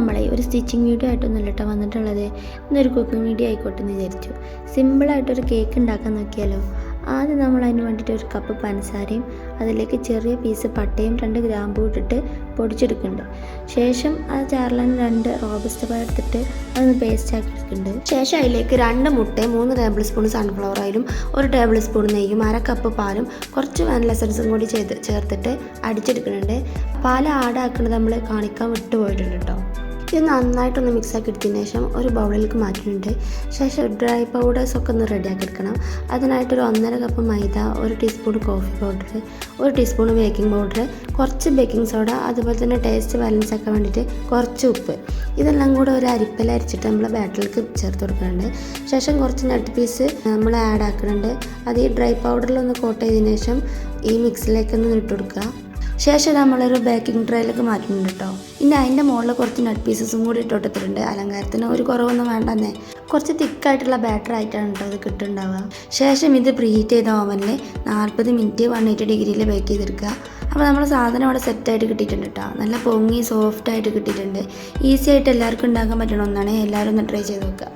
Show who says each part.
Speaker 1: നമ്മളെ ഒരു stitching video ആയിട്ടൊന്നുമല്ല കേട്ടോ വന്നിട്ടുള്ളത്. ഇന്നൊരു കുക്കിംഗ് വീഡിയോ ആയിക്കോട്ടെ എന്ന് വിചാരിച്ചു. സിമ്പിളായിട്ടൊരു കേക്ക് ഉണ്ടാക്കാൻ നോക്കിയാലോ. ആദ്യം നമ്മൾ അതിന് വേണ്ടിയിട്ട് ഒരു കപ്പ് പഞ്ചസാരയും അതിലേക്ക് ചെറിയ പീസ് പട്ടയും 2 ഗ്രാമ്പൂ ഇട്ടിട്ട് പൊടിച്ചെടുക്കുന്നുണ്ട്. ശേഷം ആ ചാറിലാണ് 2 റോബസ്റ്റ പഴം എടുത്തിട്ട് അതൊന്ന് പേസ്റ്റ് ആക്കി എടുക്കുന്നുണ്ട്. ശേഷം അതിലേക്ക് 2 മുട്ടയും 3 ടേബിൾ സ്പൂൺ സൺഫ്ലവർ ഓയിലും 1 ടേബിൾ സ്പൂൺ നെയ്യും 1/2 കപ്പ് പാലും കുറച്ച് വാനില എസൻസും കൂടി ചേർത്തിട്ട് അടിച്ചെടുക്കുന്നുണ്ട്. പാൽ ആഡാക്കുന്നത് നമ്മൾ കാണിക്കാൻ വിട്ടുപോയിട്ടുണ്ട് കേട്ടോ. ഇത് നന്നായിട്ടൊന്ന് മിക്സാക്കി എടുത്തതിന് ശേഷം ഒരു ബൗളിലേക്ക് മാറ്റുന്നുണ്ട്. ശേഷം ഡ്രൈ പൗഡേഴ്സൊക്കെ ഒന്ന് റെഡിയാക്കി എടുക്കണം. അതിനായിട്ടൊരു 1.5 കപ്പ് മൈദ, 1 teaspoon coffee powder, 1 teaspoon baking powder, കുറച്ച് ബേക്കിംഗ് സോഡ, അതുപോലെ തന്നെ ടേസ്റ്റ് ബാലൻസ് ആക്കാൻ വേണ്ടിയിട്ട് കുറച്ച് ഉപ്പ്. ഇതെല്ലാം കൂടെ ഒരു അരിപ്പയിൽ അരിച്ചിട്ട് നമ്മൾ ബാറ്ററിലേക്ക് ചേർത്ത് കൊടുക്കുന്നുണ്ട്. ശേഷം കുറച്ച് നട്ട് പീസ് നമ്മൾ ആഡ് ആക്കുന്നുണ്ട്. അത് ഈ ഡ്രൈ പൗഡറിലൊന്ന് കോട്ട് ചെയ്തതിന് ശേഷം ഈ മിക്സിലേക്കൊന്ന് ഇട്ട് കൊടുക്കുക. ശേഷം നമ്മളൊരു ബേക്കിംഗ് ട്രേയിലേക്ക് മാറ്റുന്നുണ്ട് കേട്ടോ. ഇനി അതിൻ്റെ മുകളിൽ കുറച്ച് നട്ട് പീസസും കൂടി ഇട്ടിട്ടുണ്ട്. അലങ്കാരത്തിന് ഒരു കുറവൊന്നും വേണ്ടെന്നേ. കുറച്ച് തിക്കായിട്ടുള്ള ബാറ്റർ ആയിട്ടാണ് കേട്ടോ ഇത് കിട്ടുന്നുണ്ടാവുക. ശേഷം ഇത് പ്രീഹീറ്റ് ചെയ്ത ഓവനിൽ 40 മിനിറ്റ് 180 ഡിഗ്രിയിൽ ബേക്ക് ചെയ്തെടുക്കുക. അപ്പോൾ നമ്മൾ സാധനം അവിടെ സെറ്റായിട്ട് കിട്ടിയിട്ടുണ്ട് കേട്ടോ. നല്ല പൊങ്ങി സോഫ്റ്റായിട്ട് കിട്ടിയിട്ടുണ്ട്. ഈസി ആയിട്ട് എല്ലാവർക്കും ഉണ്ടാക്കാൻ പറ്റണ ഒന്നാണ്. എല്ലാവരും ഒന്ന് ട്രൈ ചെയ്ത് നോക്കുക.